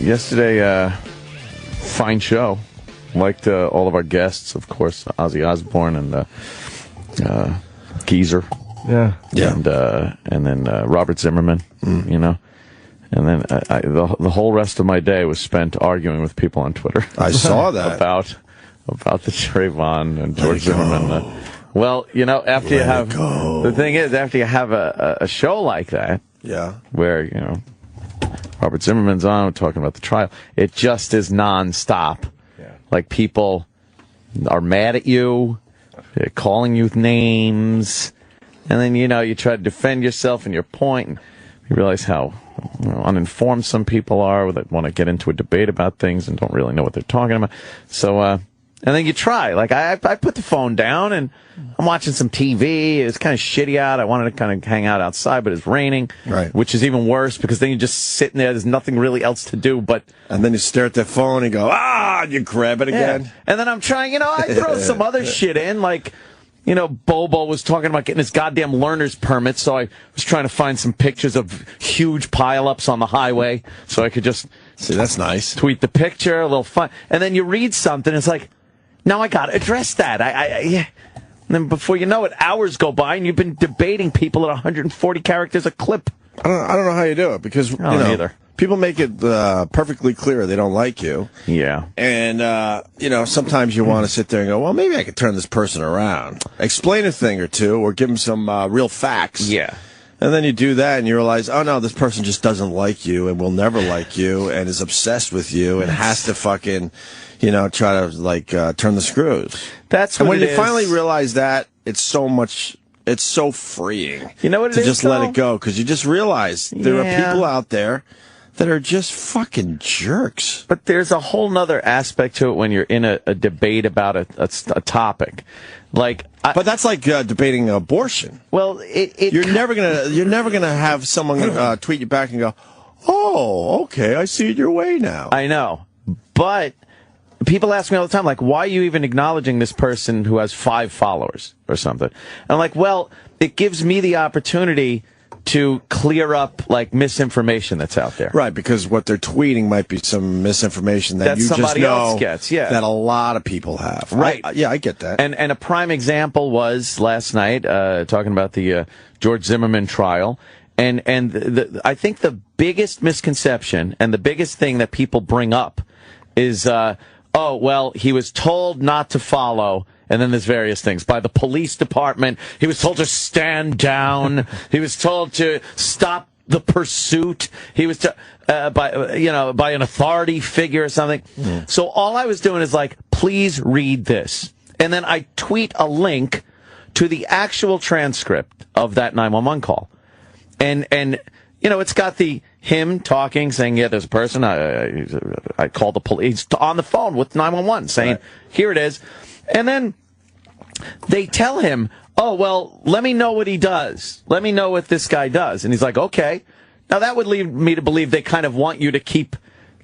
yesterday, fine show. Liked all of our guests, of course, Ozzy Osbourne and Geezer. Yeah. And then Robert Zimmerman, you know. And then the whole rest of my day was spent arguing with people on Twitter. I saw that. about the Trayvon and George Zimmerman. Well, you know, after you have the thing is, after you have a show like that, where, you know, Robert Zimmerman's on talking about the trial, it just is nonstop. Yeah. Like, people are mad at you, they're calling you names, and then, you know, you try to defend yourself and your point, and you realize how, you know, uninformed some people are that want to get into a debate about things and don't really know what they're talking about. So, and then you try. Like, I put the phone down and I'm watching some TV. It was kind of shitty out. I wanted to kind of hang out outside, but it's raining. Right. Which is even worse because then you're just sitting there. There's nothing really else to do but. And then you stare at the phone and go, and you grab it again. Yeah. And then I'm trying, you know, I throw some other shit in, like, you know, Bobo was talking about getting his goddamn learner's permit, so I was trying to find some pictures of huge pileups on the highway so I could just. See, that's nice. Tweet the picture, a little fun. And then you read something, it's like, now I got to address that. Yeah. And then before you know it, hours go by, and you've been debating people at 140 characters a clip. I don't know how you do it, because you know, either. People make it perfectly clear they don't like you. Yeah. And, you know, sometimes you want to sit there and go, well, maybe I could turn this person around. Explain a thing or two, or give them some real facts. Yeah. And then you do that, and you realize, oh, no, this person just doesn't like you and will never like you and is obsessed with you and has to fucking, you know, try to, like, turn the screws. That's what and when it you is. finally realize that, it's so freeing. You know what it to is, just let it go, because you just realize there are people out there that are just fucking jerks. But there's a whole nother aspect to it when you're in a debate about a topic. Like, but that's like debating abortion. Well, you're never gonna have someone tweet you back and go, "Oh, okay, I see it your way now." I know, but people ask me all the time, like, why are you even acknowledging this person who has 5 followers or something? And I'm like, well, it gives me the opportunity to clear up, like, misinformation that's out there. Right, because what they're tweeting might be some misinformation that you somebody just know else gets, that a lot of people have. Right. I get that. And a prime example was last night, talking about the George Zimmerman trial. And I think the biggest misconception and the biggest thing that people bring up is, oh, well, he was told not to follow. And then there's various things. By the police department, he was told to stand down. He was told to stop the pursuit. He was by an authority figure or something. Mm. So all I was doing is like, please read this. And then I tweet a link to the actual transcript of that 911 call. And you know, it's got him talking, saying, yeah, there's a person. I called the police on the phone with 911 saying, right, here it is. And then they tell him, oh, well, let me know what he does. Let me know what this guy does. And he's like, okay. Now, that would lead me to believe they kind of want you to keep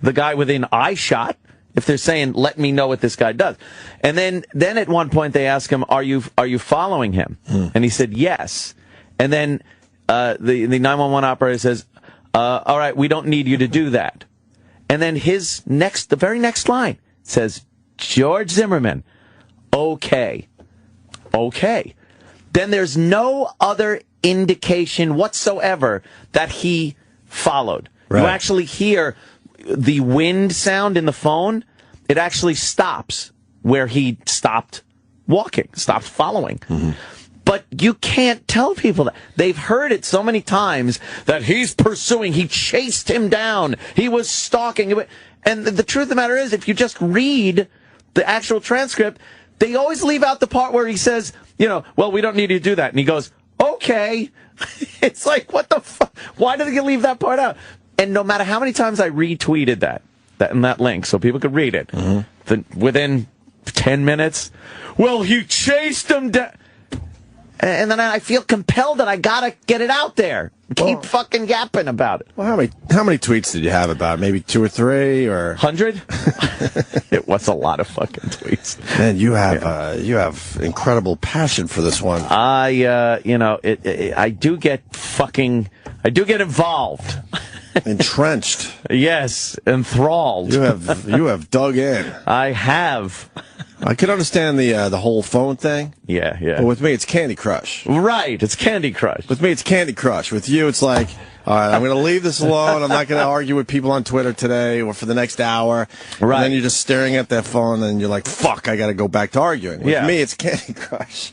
the guy within eye shot if they're saying, let me know what this guy does. And then at one point they ask him, are you following him? And he said, yes. And then the 911 operator says, all right, we don't need you to do that. And then the very next line says, George Zimmerman, okay. Then there's no other indication whatsoever that he followed. Right. You actually hear the wind sound in the phone. It actually stops where he stopped walking, stopped following. Mm-hmm. But you can't tell people that. They've heard it so many times that he's pursuing, he chased him down, he was stalking. And the truth of the matter is, if you just read the actual transcript, they always leave out the part where he says, you know, well, we don't need you to do that. And he goes, okay. It's like, what the fuck? Why did they leave that part out? And no matter how many times I retweeted that in that link so people could read it, within 10 minutes, well, he chased him down. And then I feel compelled that I gotta get it out there. Keep fucking yapping about it. Well, how many tweets did you have about it? Maybe 2 or 3 or 100? It was a lot of fucking tweets. Man, you have incredible passion for this one. I do get involved. Entrenched. Yes, enthralled. You have dug in. I have. I can understand the whole phone thing. Yeah, yeah. But with me, it's Candy Crush. Right, it's Candy Crush. With me, it's Candy Crush. With you, it's like, all right, I'm going to leave this alone. I'm not going to argue with people on Twitter today or for the next hour. Right. And then you're just staring at that phone and you're like, fuck, I got to go back to arguing. With me, it's Candy Crush.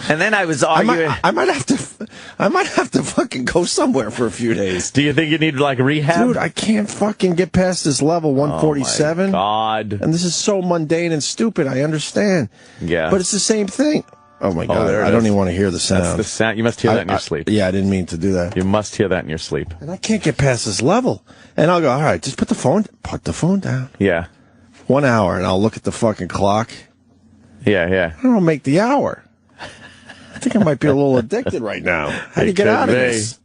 And then I was arguing. I might have to fucking go somewhere for a few days. Do you think you need like rehab? Dude, I can't fucking get past this level 147. Oh my God. And this is so mundane and stupid. I understand. Yeah. But it's the same thing. Oh my God. there it I don't is. even want to hear the sound. That's the sound. You must hear that in your sleep. Yeah, I didn't mean to do that. You must hear that in your sleep. And I can't get past this level. And I'll go, all right, just put the phone down. Yeah. 1 hour, and I'll look at the fucking clock. Yeah, yeah. I don't make the hour. I think I might be a little addicted right now. How do you get out of this?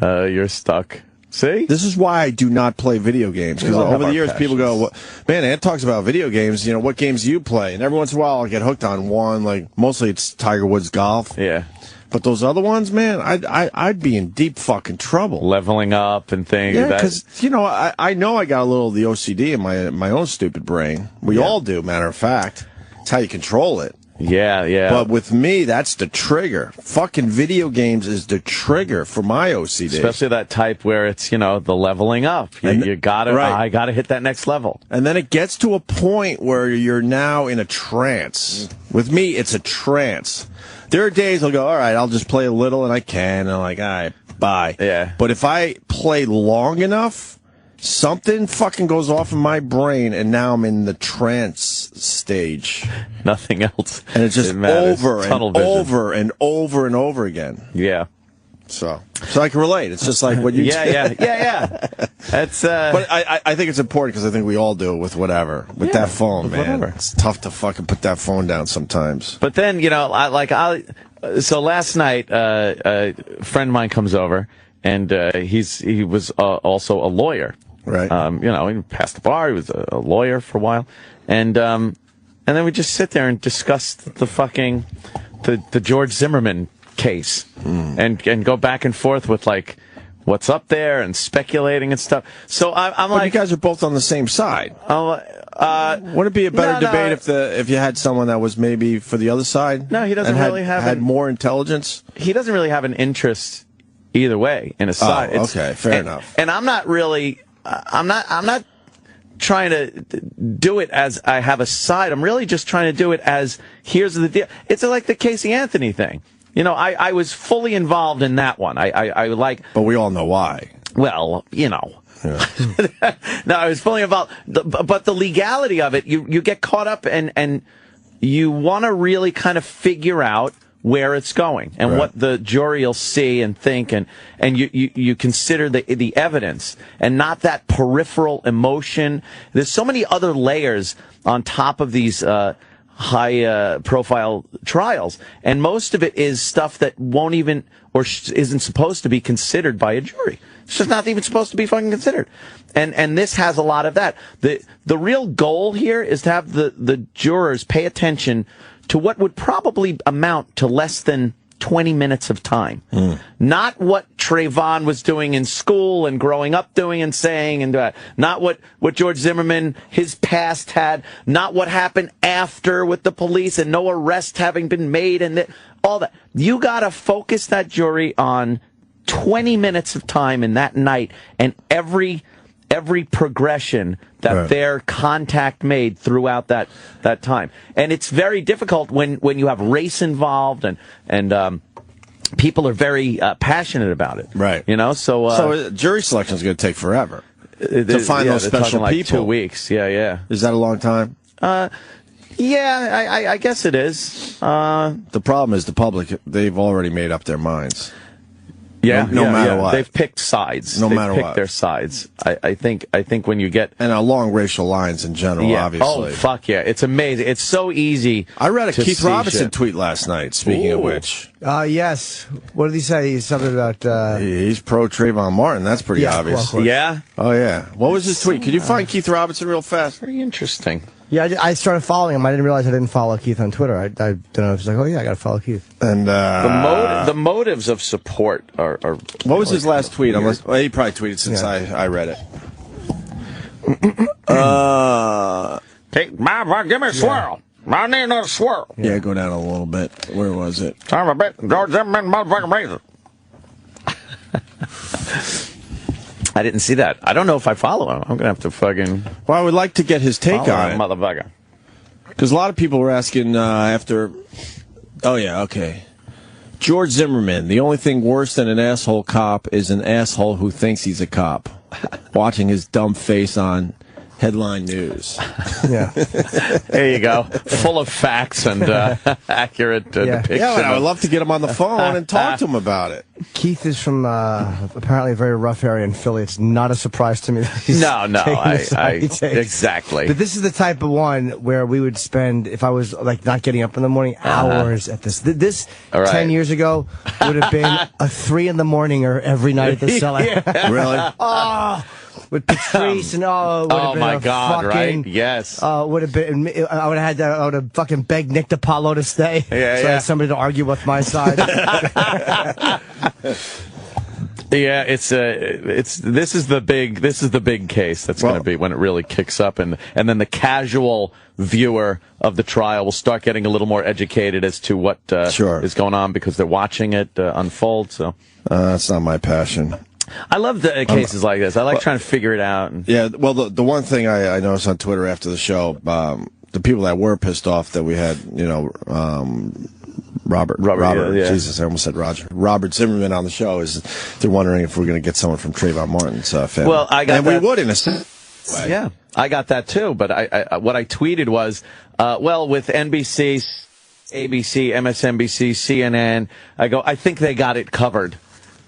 You're stuck. See? This is why I do not play video games. Because over the years, people go, well, man, Ant talks about video games. You know, what games do you play? And every once in a while, I'll get hooked on one. Like, mostly it's Tiger Woods golf. Yeah. But those other ones, man, I'd be in deep fucking trouble. Leveling up and things. Yeah, because, you know I know I got a little of the OCD in my own stupid brain. We all do, matter of fact. It's how you control it. Yeah, yeah. But with me, that's the trigger. Fucking video games is the trigger for my OCD. Especially that type where it's, you know, the leveling up. You gotta, right. I gotta hit that next level. And then it gets to a point where you're now in a trance. With me, it's a trance. There are days I'll go, all right, I'll just play a little, and I can. And I'm like, all right, bye. Yeah. But if I play long enough, something fucking goes off in my brain, and now I'm in the trance stage. Nothing else. And it's just over and Tunnel vision. over and over and over again. Yeah. So I can relate. It's just like what you yeah. That's But I think it's important because I think we all do it with whatever. With that phone, with man. whatever. It's tough to fucking put that phone down sometimes. But then, you know, so last night, a friend of mine comes over, and he was also a lawyer. Right. You know, he passed the bar. He was a lawyer for a while, and then we just sit there and discuss the George Zimmerman case, and go back and forth with like what's up there and speculating and stuff. So I'm But like, you guys are both on the same side. Wouldn't it be a better No, debate if you had someone that was maybe for the other side? No, he doesn't and really had more intelligence. he doesn't really have an interest either way in his side. Okay, fair enough. And I'm not really, I'm not trying to do it as I have a side. I'm really just trying to do it as, here's the deal. It's like the Casey Anthony thing. You know, I was fully involved in that one. I like. But we all know why. Well, you know. Yeah. No, I was fully involved. But the legality of it, you get caught up and you want to really kind of figure out where it's going and what the jury will see and think, and you consider the evidence and not that peripheral emotion. There's so many other layers on top of these high profile trials, and most of it is stuff that won't even or isn't supposed to be considered by a jury. It's just not even supposed to be fucking considered. And this has a lot of that. The real goal here is to have the jurors pay attention to what would probably amount to less than 20 minutes of time. Not what Trayvon was doing in school and growing up doing and saying, and not what George Zimmerman, his past had, not what happened after with the police and no arrest having been made and all that. You got to focus that jury on 20 minutes of time in that night and every progression that their contact made throughout that time. And it's very difficult when you have race involved and people are very passionate about it. Right. You know, so jury selection is going to take forever to find those special like people. 2 weeks. Yeah. Is that a long time? Yeah, I guess it is. The problem is the public, they've already made up their minds. Yeah, no matter what. They've picked sides. No They've matter picked what. their sides. I think when you get And along racial lines in general, obviously. Oh, fuck yeah. It's amazing. It's so easy. I read a to Keith see Robinson shit. tweet last night, speaking of Ooh. which. Yes. What did he say? Something about... He's pro Trayvon Martin. That's pretty obvious. Of course. Yeah? Oh, yeah. What was his tweet? Could you find Keith Robinson real fast? Very interesting. Yeah, I started following him. I didn't realize I didn't follow Keith on Twitter. I don't know. It's like, oh yeah, I got to follow Keith. And The motives of support are what was his last tweet? Well, he probably tweeted since I read it. Take give me a swirl. I need another swirl. Yeah, go down a little bit. Where was it? Time a bit. George Zimmerman, motherfucking razor. I didn't see that. I don't know if I follow him. I'm gonna have to fucking. Well, I would like to get his take on it, motherfucker. Because a lot of people were asking after. Oh yeah, okay. George Zimmerman. The only thing worse than an asshole cop is an asshole who thinks he's a cop. Watching his dumb face on Headline News. Yeah. There you go. Full of facts and accurate depiction. Yeah, but I would love to get him on the phone and talk to him about it. Keith is from apparently a very rough area in Philly. It's not a surprise to me that he's exactly. But this is the type of one where we would spend, if I was like not getting up in the morning, hours at this. This 10 years ago would have been a 3 in the morning or every night at the cellar. Really? Oh, with Patrice and oh my God, right? Yes. Would have been. I would have had to. I would have fucking begged Nick DiPaolo to stay. Yeah, so I had somebody to argue with my side. Yeah, this is the big case that's going to be when it really kicks up, and then the casual viewer of the trial will start getting a little more educated as to what is going on because they're watching it unfold. So that's not my passion. I love the cases like this. I like trying to figure it out. Yeah, well, the one thing I noticed on Twitter after the show, the people that were pissed off that we had, Robert, Jesus, I almost said Roger. Robert Zimmerman on the show is they're wondering if we're going to get someone from Trayvon Martin's family. Well, I got we would in a sense. Yeah, I got that too. But what I tweeted was, with NBC, ABC, MSNBC, CNN, I think they got it covered.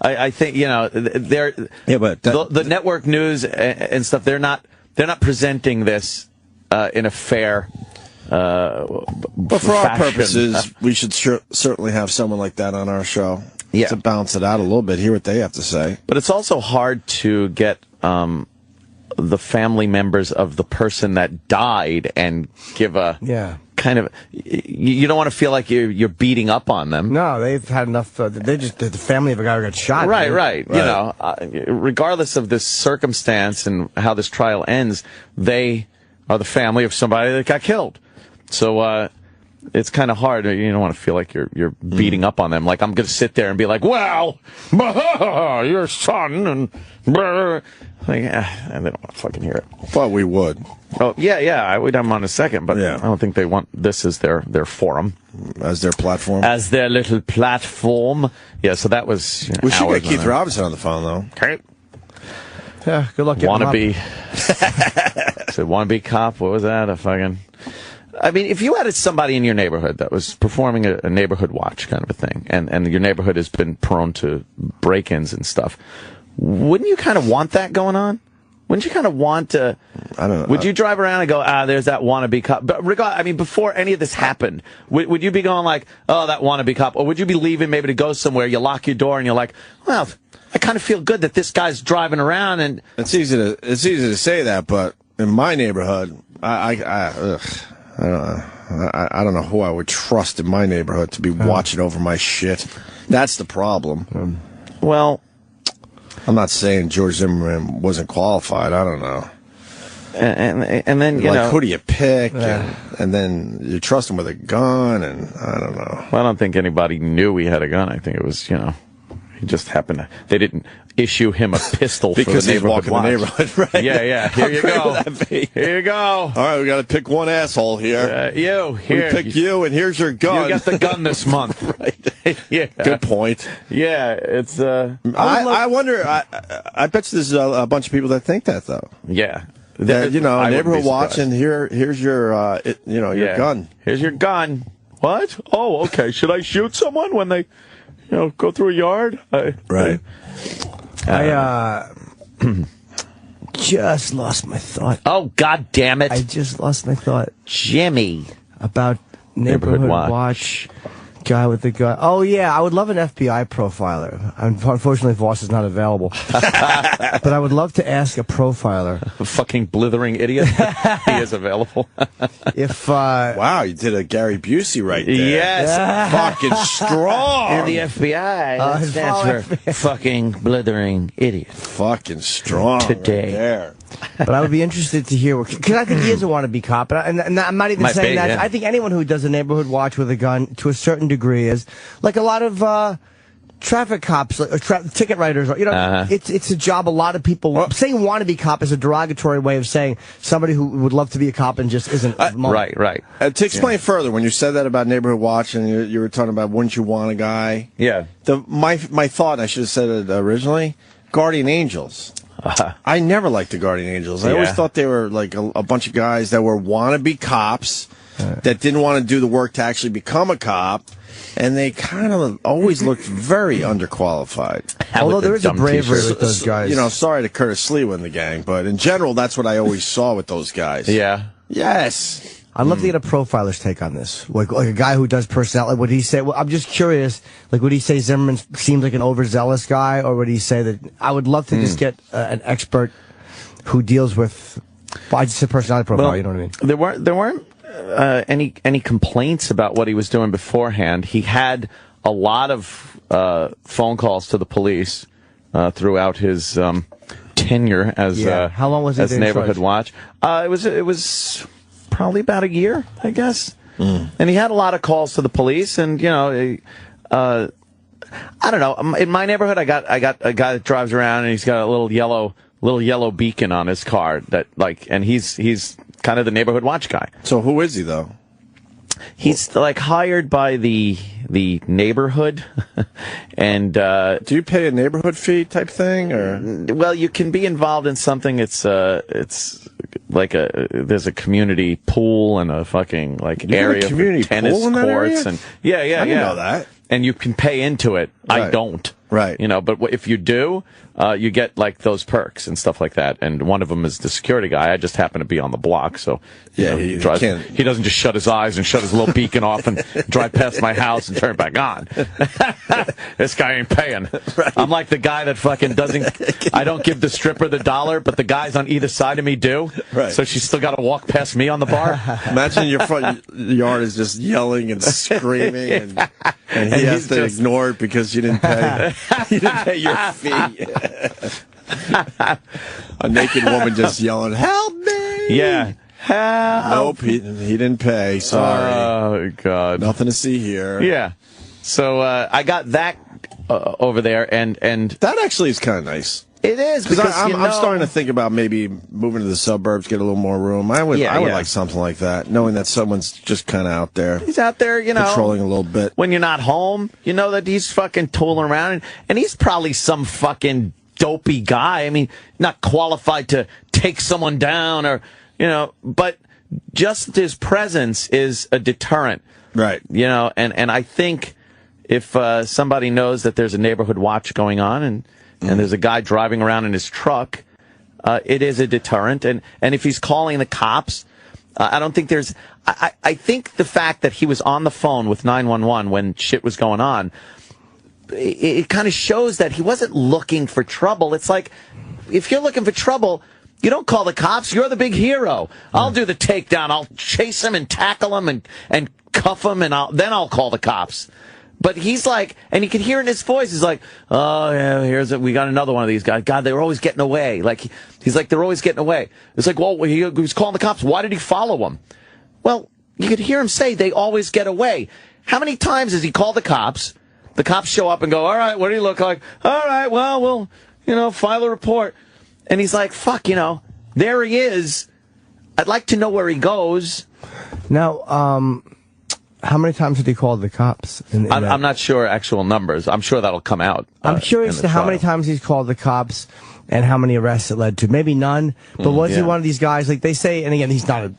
I think they're but the network news and stuff. They're not presenting this in a fair. But for our purposes, we should certainly have someone like that on our show to balance it out a little bit. Hear what they have to say. But it's also hard to get the family members of the person that died and give a kind of. You don't want to feel like you're beating up on them. No, they've had enough. They're just the family of a guy who got shot. Right. Regardless of this circumstance and how this trial ends, they are the family of somebody that got killed. So it's kind of hard. You don't want to feel like you're beating up on them. Like I'm going to sit there and be like, "Well, your son," and they don't want to fucking hear it. But we would. Oh yeah, I would have them on a second, but I don't think they want this as their forum, as their platform, as their little platform. Yeah, so that was. We should get Keith Robinson on the phone though. Okay. Yeah, good luck. Wannabe. So wannabe cop. What was that? I mean, if you had somebody in your neighborhood that was performing a neighborhood watch kind of a thing, and your neighborhood has been prone to break-ins and stuff, wouldn't you kind of want that going on? Wouldn't you kind of want to? I don't know. Would you drive around and go, there's that wannabe cop? But before any of this happened, would you be going like, oh, that wannabe cop? Or would you be leaving maybe to go somewhere, you lock your door, and you're like, well, I kind of feel good that this guy's driving around and... It's easy to say that, but in my neighborhood, I don't know who I would trust in my neighborhood to be watching over my shit. That's the problem. Well, I'm not saying George Zimmerman wasn't qualified. I don't know. And then, who do you pick? And then you trust him with a gun, and I don't know. Well, I don't think anybody knew he had a gun. I think it was, he just happened to, they didn't issue him a pistol because for the he's walking the neighborhood, right? Yeah. Here you go. Here you go. All right, we got to pick one asshole here. Here. We pick you, and here's your gun. You got the gun this month, right? Yeah. Good point. Yeah, it's. I wonder. I bet you there's a bunch of people that think that though. Yeah. That neighborhood watch, and here's your your gun. Here's your gun. What? Oh, okay. Should I shoot someone when they, go through a yard? Right. I just lost my thought. Oh, God damn it. I just lost my thought. Jimmy. About Neighborhood Watch. Guy with the gun. Oh, yeah, I would love an FBI profiler. Unfortunately, Voss is not available. But I would love to ask a profiler. A fucking blithering idiot. He is available. If Wow, you did a Gary Busey right there. Yes. Fucking strong. And the FBI that stands for fucking blithering idiot. Fucking strong. Today. Right there. But I would be interested to hear, because I think he is a wannabe cop, and I'm not even Might saying be, that. yeah. I think anyone who does a neighborhood watch with a gun, to a certain degree, is like a lot of traffic cops, or ticket writers. You know, it's a job. A lot of people saying wannabe cop is a derogatory way of saying somebody who would love to be a cop and just isn't. Right. To explain further, when you said that about neighborhood watch, and you were talking about wouldn't you want a guy? Yeah. My thought, and I should have said it originally, Guardian Angels. I never liked the Guardian Angels. I always thought they were like a bunch of guys that were wannabe cops that didn't want to do the work to actually become a cop, and they kind of always looked very underqualified. Although there is a bravery with those guys. You know, sorry to Curtis Lee in the gang, but in general, that's what I always saw with those guys. Yeah. Yes. I'd love to get a profiler's take on this. Like a guy who does personality. Would he say, well, I'm just curious, like, would he say Zimmerman seems like an overzealous guy, or would he say that, I would love to just get an expert who deals with, well, I just said personality profile, Well, you know what I mean? There weren't any complaints about what he was doing beforehand. He had a lot of phone calls to the police throughout his tenure as How long was he as in neighborhood charge? watch. It was probably about a year, I guess. And he had a lot of calls to the police, and you know, I don't know. In my neighborhood, I got a guy that drives around, and he's got a little yellow beacon on his car that and he's kind of the neighborhood watch guy. So who is he, though? He's like hired by the neighborhood, and Do you pay a neighborhood fee type thing, or? well, you can be involved in something. It's like there's a community pool and a fucking like You have a area community for tennis pool in that area? courts and yeah. I didn't know that. And you can pay into it. I Right. don't. Right. You know, but if you do, you get like those perks and stuff like that. And one of them is the security guy. I just happen to be on the block, so you Yeah, know, he drives, can't- he doesn't just shut his eyes and shut his little beacon off and drive past my house and turn it back on. This guy ain't paying. Right. I'm like the guy that fucking doesn't. I don't give the stripper the dollar, but the guys on either side of me do. Right. So she's still got to walk past me on the bar. Imagine your front yard is just yelling and screaming, and he has he's to just- ignore it because you didn't pay. You didn't pay your fee. A naked woman just yelling, "Help me!" Yeah. Nope, he didn't pay. Sorry, Oh God. nothing to see here. Yeah. So I got that over there, and That actually is kind of nice. it is Because because I'm starting to think about maybe moving to the suburbs, get a little more room. I would Yeah. like something like that, knowing that someone's just kind of out there he's out there, you know, patrolling a little bit. when you're not home. You know that he's fucking tooling around, and he's probably some fucking dopey guy. I mean, not qualified to take someone down, or you know, but just his presence is a deterrent. Right. You know, and I think if somebody knows that there's a neighborhood watch going on and there's a guy driving around in his truck, it is a deterrent. And if he's calling the cops, I don't think there's... I think the fact that he was on the phone with 911 when shit was going on, it kind of shows that he wasn't looking for trouble. It's like, if you're looking for trouble... You don't call the cops. You're the big hero. I'll do the takedown. I'll chase him and tackle him and cuff him, and then I'll call the cops. But he's like, and you can hear in his voice, he's like, oh, yeah, we got another one of these guys. God, they were always getting away. Like, he's like, they're always getting away. It's like, well, he was calling the cops. Why did he follow them? Well, you could hear him say they always get away. How many times has he called the cops? The cops show up and go, all right, what do you look like? All right, well, we'll, file a report. And he's like, fuck, there he is. I'd like to know where he goes. Now, how many times did he call the cops? I'm not sure actual numbers. I'm sure that'll come out. I'm curious to how many times he's called the cops and how many arrests it led to. Maybe none, but was he one of these guys, like they say, and again, he's not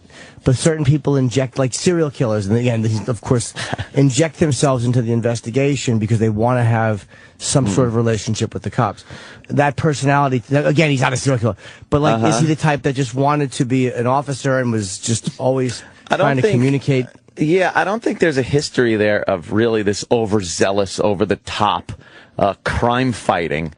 but certain people inject, like serial killers, and again, of course, inject themselves into the investigation because they want to have some sort of relationship with the cops. That personality, again, he's not a serial killer, but like, is he the type that just wanted to be an officer and was just always trying to communicate? Yeah, I don't think there's a history there of really this overzealous, over-the-top crime-fighting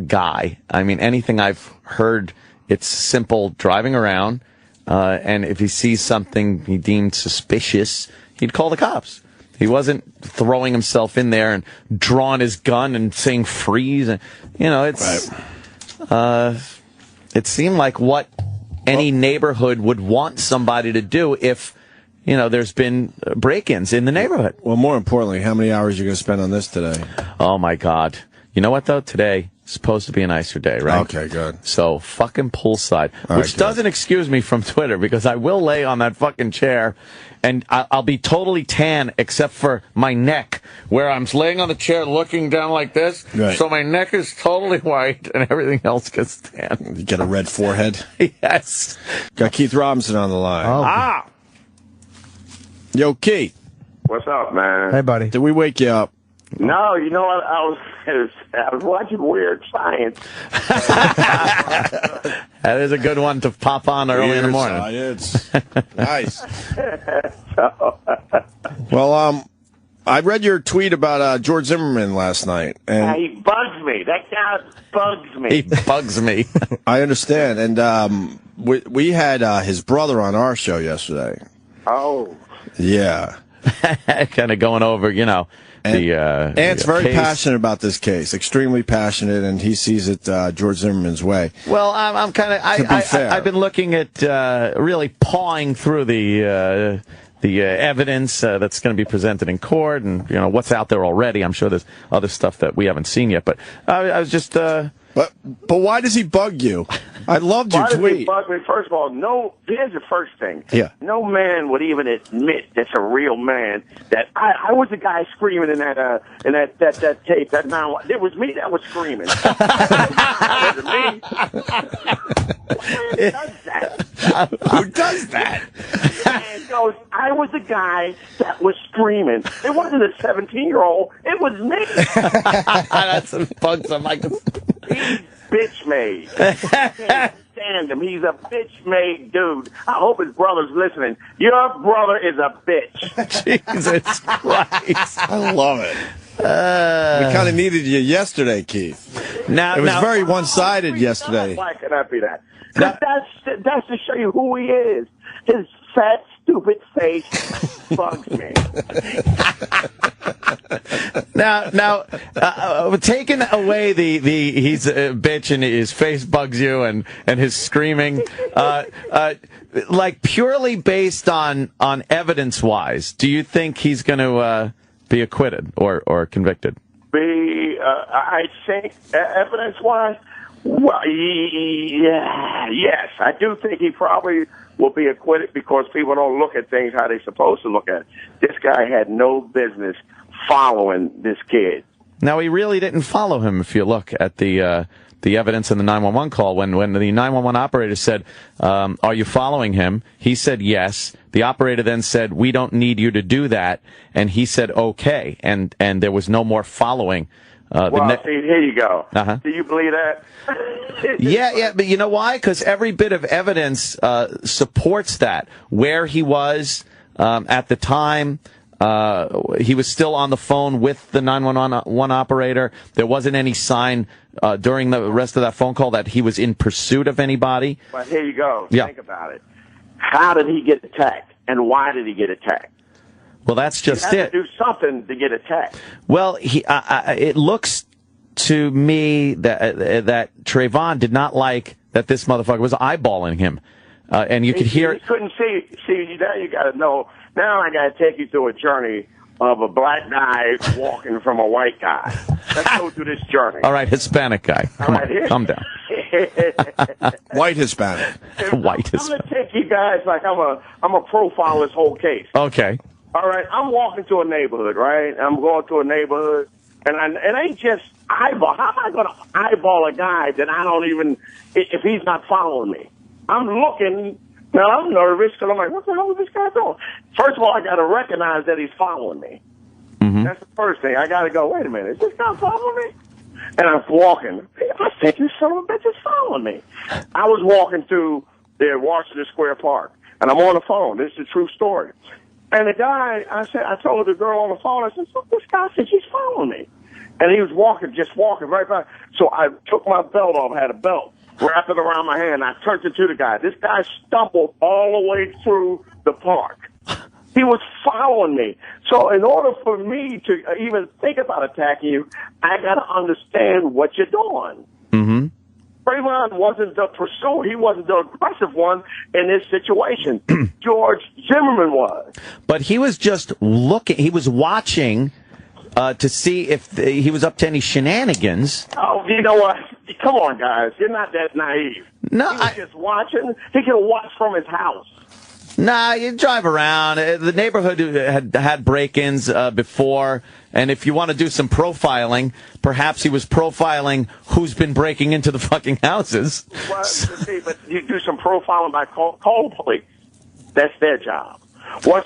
guy. I mean, anything I've heard, it's simple driving around, and if he sees something he deemed suspicious, he'd call the cops. He wasn't throwing himself in there and drawing his gun and saying freeze. And, it's it seemed like what any neighborhood would want somebody to do if, there's been break-ins in the neighborhood. Well, more importantly, how many hours are you going to spend on this today? Oh, my God. You know what, though? Today is supposed to be a nicer day, right? Okay, good. So, fucking poolside. Which doesn't excuse me from Twitter, because I will lay on that fucking chair, and I'll be totally tan except for my neck, where I'm laying on the chair looking down like this. Right. So my neck is totally white, and everything else gets tan. You get a red forehead? Yes. Got Keith Robinson on the line. Oh. Yo, Keith. What's up, man? Hey, buddy. Did we wake you up? No, you know what? I was watching Weird Science. That is a good one to pop on early in the morning. Science. Nice. Well, I read your tweet about George Zimmerman last night, and He bugs me. That guy bugs me. He bugs me. I understand. And we had his brother on our show yesterday. Oh. Yeah. Kind of going over, Ant's very case. passionate about this case, extremely passionate, and he sees it George Zimmerman's way. Well, I'm kind of. I've been looking at really pawing through the evidence that's going to be presented in court, and what's out there already. I'm sure there's other stuff that we haven't seen yet, but I was just. But why does he bug you? I loved your Why does he tweet. bug me? First of all, here's the first thing. Yeah. No man would even admit that's a real man. That I was the guy screaming in that tape. That now it was me that was screaming. Was it me? Who does that? Who does that? And goes, I was the guy that was screaming. It wasn't a 17-year-old. It was me. That's some bugs. I'm like. He's bitch made. I can't stand him. He's a bitch made dude. I hope his brother's listening. Your brother is a bitch. Jesus Christ. I love it. We kind of needed you yesterday, Keith. Now, It was very one-sided yesterday. Why can I be that? That's to show you who he is. His fat, stupid face bugs me. Now, taking away the he's a bitch and his face bugs you and his screaming, like purely based on evidence wise, do you think he's going to be acquitted or convicted? I think evidence wise, well, yes, I do think he probably will be acquitted because people don't look at things how they're supposed to look at it. This guy had no business following this kid. Now, he really didn't follow him. If you look at the evidence in the 911 call, when the 911 operator said, "Are you following him?" He said yes. The operator then said, "We don't need you to do that," and he said okay, and there was no more following. See, here you go. Uh-huh. Do you believe that? Yeah, but you know why? Because every bit of evidence supports that. Where he was at the time, he was still on the phone with the 911 operator. There wasn't any sign during the rest of that phone call that he was in pursuit of anybody. But here you go. Yeah. Think about it. How did he get attacked, and why did he get attacked? Well, that's just He had it. to do something to get attacked. Well, it looks to me that Trayvon did not like that this motherfucker was eyeballing him, and you could hear He couldn't see. See, now you got to know. Now I got to take you through a journey of a black guy walking from a white guy. Let's go through this journey. All right, Hispanic guy. Come on, calm down. White Hispanic. White I'm Hispanic. gonna take you guys like I'm a profile this whole case. Okay. All right, I'm walking to a neighborhood, right? I'm going to a neighborhood, and it ain't just eyeball. How am I going to eyeball a guy that I don't even, if he's not following me? I'm looking, now I'm nervous because I'm like, what the hell is this guy doing? First of all, I got to recognize that he's following me. Mm-hmm. That's the first thing. I got to go, wait a minute, is this guy following me? And I'm walking. I think this son of a bitch is following me. I was walking through the Washington Square Park, and I'm on the phone. This is a true story. And the guy, I told the girl on the phone, I said, look, this guy said he's following me. And he was just walking right by. So I took my belt off, had a belt, wrapped it around my hand. I turned it to the guy. This guy stumbled all the way through the park. He was following me. So in order for me to even think about attacking you, I got to understand what you're doing. Mm-hmm. Trayvon wasn't the pursuer. He wasn't the aggressive one in this situation. George Zimmerman was. But he was just looking. He was watching to see if he was up to any shenanigans. Oh, you know what? Come on, guys. You're not that naive. No, he was just watching. He could watch from his house. Nah, you drive around. The neighborhood had break-ins before, and if you want to do some profiling, perhaps he was profiling who's been breaking into the fucking houses. Well, see, but you do some profiling by call police. That's their job.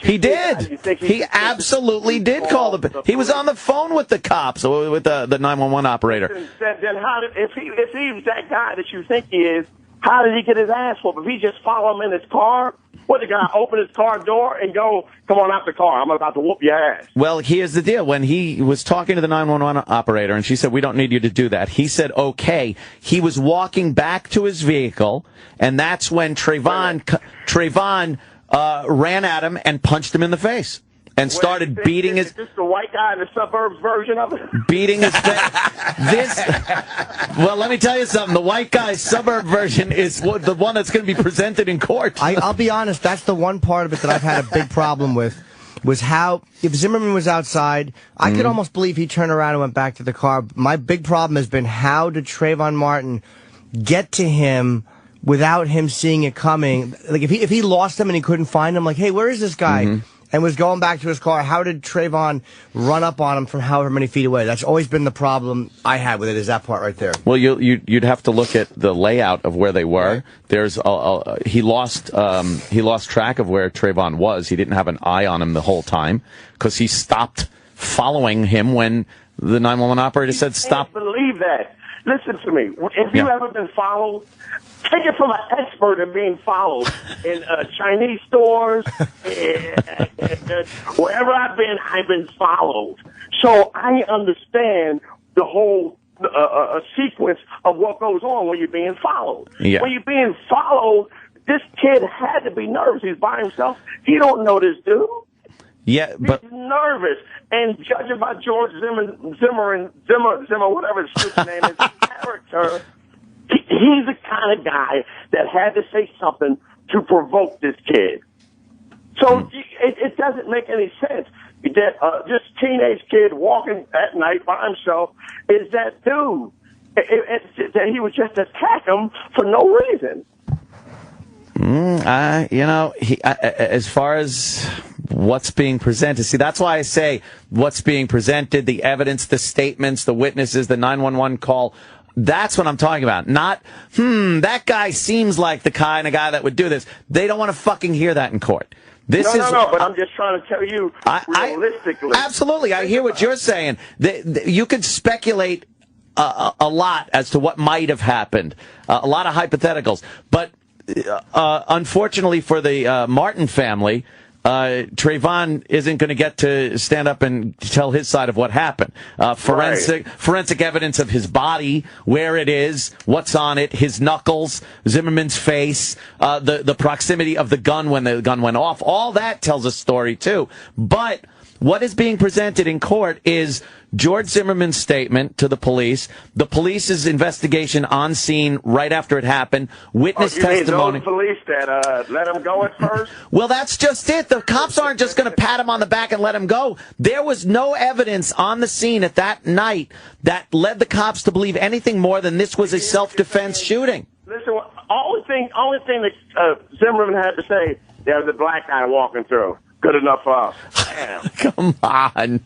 He did. He absolutely did call the. He was on the phone with the cops, with the 911 operator. Then how did if he's that guy that you think he is? How did he get his ass whooped? If he just follow him in his car, what, the guy open his car door and go, come on out the car, I'm about to whoop your ass. Well, here's the deal. When he was talking to the 911 operator and she said, we don't need you to do that, he said, okay. He was walking back to his vehicle, and that's when Trayvon ran at him and punched him in the face. And started beating his... Is this the white guy in the suburbs version of it? Beating his face. Well, let me tell you something. The white guy's suburb version is the one that's going to be presented in court. I'll be honest, that's the one part of it that I've had a big problem with, was how, if Zimmerman was outside, I could almost believe he turned around and went back to the car. My big problem has been, how did Trayvon Martin get to him without him seeing it coming? Like, if he lost him and he couldn't find him, like, hey, where is this guy? And was going back to his car, how did Trayvon run up on him from however many feet away? That's always been the problem I had with it, is that part right there. Well, you'd have to look at the layout of where they were. There's he lost track of where Trayvon was. He didn't have an eye on him the whole time because he stopped following him when the 911 operator said stop. I can't believe that. Listen to me. Have you ever been followed? Take it from an expert in being followed in Chinese stores, wherever I've been followed. So I understand the whole sequence of what goes on when you're being followed. Yeah. When you're being followed, this kid had to be nervous. He's by himself. He don't know this dude. Yeah, but he's nervous. And judging by George Zimmer, whatever his stupid name is, character, he's the kind of guy that had to say something to provoke this kid. So it doesn't make any sense that this teenage kid walking at night by himself is that dude. That he would just attack him for no reason. As far as what's being presented, see, that's why I say what's being presented, the evidence, the statements, the witnesses, the 911 call. That's what I'm talking about. Not, that guy seems like the kind of guy that would do this. They don't want to fucking hear that in court. No, but I'm just trying to tell you realistically. Absolutely, I hear what you're saying. You could speculate a lot as to what might have happened, a lot of hypotheticals. But unfortunately for the Martin family, Trayvon isn't going to get to stand up and tell his side of what happened. Forensic evidence of his body, where it is, what's on it, his knuckles, Zimmerman's face, the proximity of the gun when the gun went off. All that tells a story too. But what is being presented in court is George Zimmerman's statement to the police's investigation on scene right after it happened, witness testimony. Mean those police that let him go at first? Well, that's just it. The cops aren't just going to pat him on the back and let him go. There was no evidence on the scene at that night that led the cops to believe anything more than this was a self-defense shooting. Listen, only thing that Zimmerman had to say, there's a black guy walking through. Good enough for us. Damn. Come on.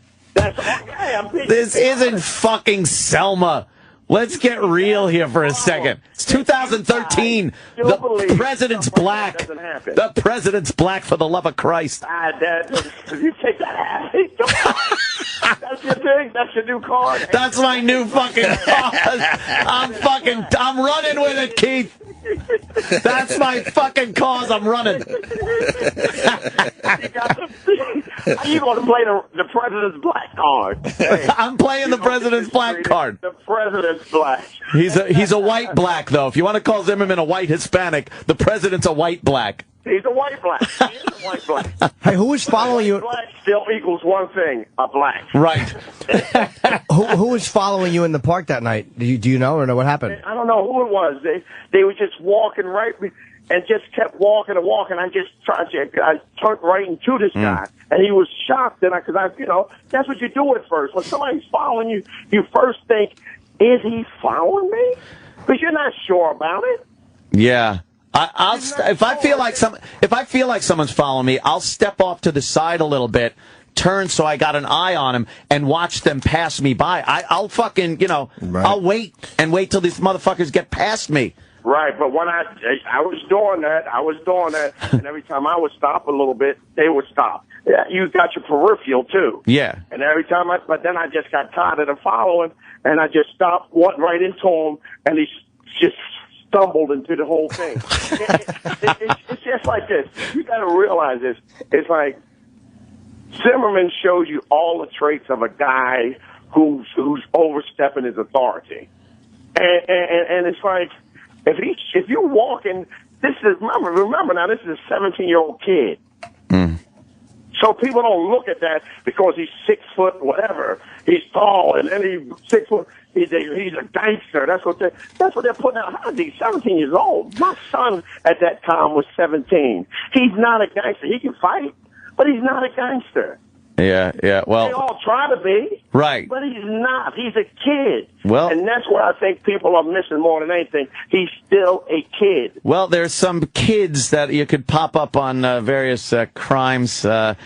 This isn't fucking Selma. Let's get real here for a second. It's 2013. The president's black. The president's black, for the love of Christ. You take that out. That's your thing? That's your new card? That's my new fucking card. I'm running with it, Keith. That's my fucking cause. I'm running. You going to play the president's black card? Hey, I'm playing the president's black card. The president's black. He's a white black, though. If you want to call Zimmerman a white Hispanic, the president's a white black. He's a white black. He is a white black. Hey, who was following you? Black still equals one thing: a black. Right. Who was following you in the park that night? Do you know or know what happened? I don't know who it was. They were just walking right and just kept walking and walking. I turned right into this guy, and he was shocked. And that's what you do at first. When somebody's following you, you first think, "Is he following me?" Because you're not sure about it. Yeah. If I feel like someone's following me, I'll step off to the side a little bit, turn so I got an eye on him, and watch them pass me by. I'll fucking, right. I'll wait till these motherfuckers get past me. Right, but when I was doing that, and every time I would stop a little bit, they would stop. Yeah, you got your peripheral too. Yeah. And every time but then I just got tired of the following, and I just stopped, went right into him, and he just stumbled into the whole thing. It's just like this. You got to realize this. It's like Zimmerman shows you all the traits of a guy who's overstepping his authority, and it's like if you're walking, this is remember now this is a 17-year-old kid. So people don't look at that because he's 6 foot whatever. He's tall and then he's 6 foot. He's a gangster. That's what they're putting out. How is he 17 years old? My son at that time was 17. He's not a gangster. He can fight, but he's not a gangster. Yeah. Well, they all try to be. Right. But he's not. He's a kid. Well, and that's what I think people are missing more than anything. He's still a kid. Well, there's some kids that you could pop up on various crimes that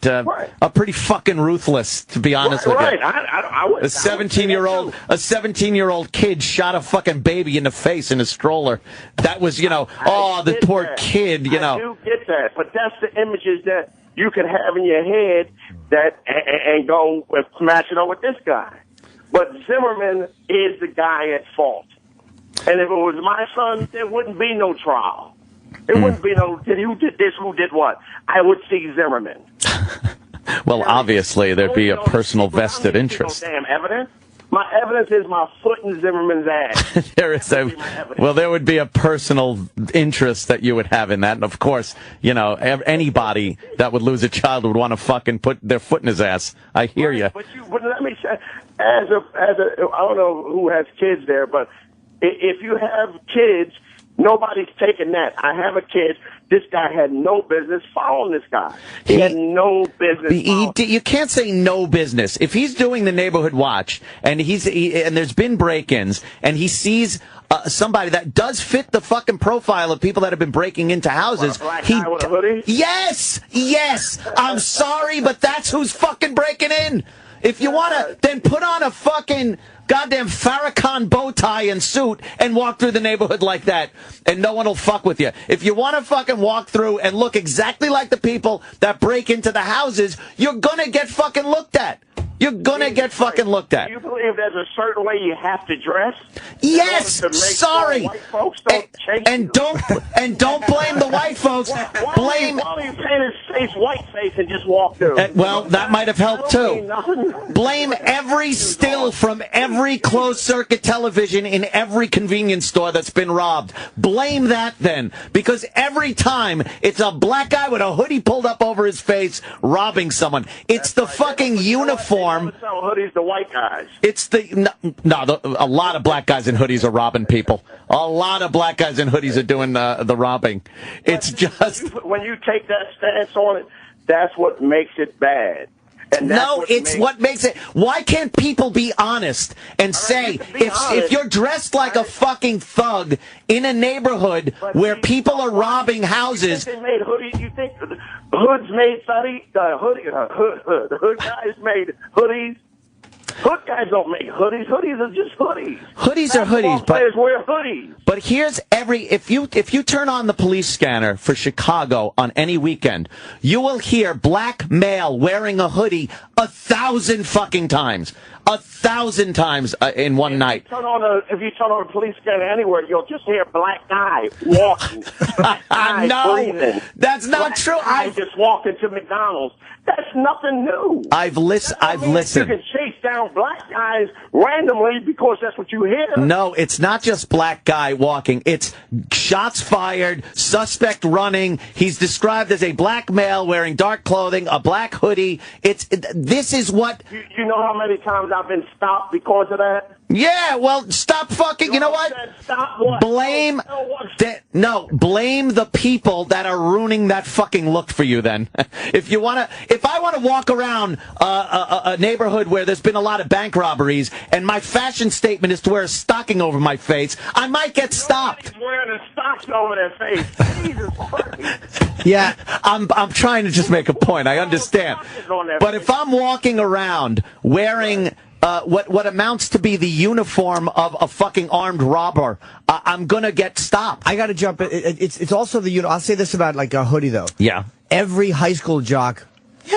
are pretty fucking ruthless, to be honest with you. Right. I would. A 17-year-old kid shot a fucking baby in the face in a stroller. That was, the poor kid, I do get that, but that's the images that you can have in your head and go with matching up with this guy. But Zimmerman is the guy at fault. And if it was my son, there wouldn't be no trial. There wouldn't be no, who did this, who did what. I would see Zimmerman. Well, obviously, there'd be a personal vested interest. No damn evidence. My evidence is my foot in Zimmerman's ass. There would be a personal interest that you would have in that. And of course, anybody that would lose a child would want to fucking put their foot in his ass. I hear you. But let me say, I don't know who has kids there, but if you have kids, nobody's taking that. I have a kid. This guy had no business following this guy. He had no business. You can't say no business. If he's doing the neighborhood watch and and there's been break-ins and he sees somebody that does fit the fucking profile of people that have been breaking into houses. Black guy with a hoodie? Yes. I'm sorry, but that's who's fucking breaking in. If you want to, then put on a fucking goddamn Farrakhan bow tie and suit and walk through the neighborhood like that, and no one will fuck with you. If you want to fucking walk through and look exactly like the people that break into the houses, you're gonna get fucking looked at. You're gonna get fucking looked at. Do you believe there's a certain way you have to dress? Yes. Sorry. White folks and don't blame the white folks. Why don't you paint his face white face and just walk through? Well, that might have helped too. Blame every still from every closed-circuit television in every convenience store that's been robbed. Blame that then, because every time it's a black guy with a hoodie pulled up over his face robbing someone. It's the fucking uniform. Sell hoodies to white guys. It's a lot of black guys in hoodies are robbing people. A lot of black guys in hoodies are doing the robbing. It's just when you take that stance on it, that's what makes it bad. What makes it. Why can't people be honest and say if you're dressed like a fucking thug in a neighborhood where people are robbing houses? They made hoodies. You think the hoods made the hood guys made hoodies? Hood guys don't make hoodies. Hoodies are just hoodies. Hoodies are hoodies, players wear hoodies. But here's if you turn on the police scanner for Chicago on any weekend, you will hear black male wearing a hoodie 1,000 fucking times. 1,000 times in one night. If you turn on a police scanner anywhere, you'll just hear a black guy walking. Black guy breathing. That's not black true. I just walking to McDonald's. That's nothing new. I've listened. You can chase down black guys randomly because that's what you hear. No, it's not just black guy walking. It's shots fired, suspect running. He's described as a black male wearing dark clothing, a black hoodie. This is what... You know how many times I've been stopped because of that? Yeah, well, stop fucking... You know what? Stop what? Blame... blame the people that are ruining that fucking look for you then. If I want to walk around a neighborhood where there's been a lot of bank robberies and my fashion statement is to wear a stocking over my face, I might get stopped. Nobody's wearing a stocking over their face. Jesus Christ. Yeah, I'm trying to just make a point. I understand. But if I'm walking around wearing what amounts to be the uniform of a fucking armed robber, I'm gonna get stopped. I gotta jump in. It's also the I'll say this about like a hoodie though. Yeah. Every high school jock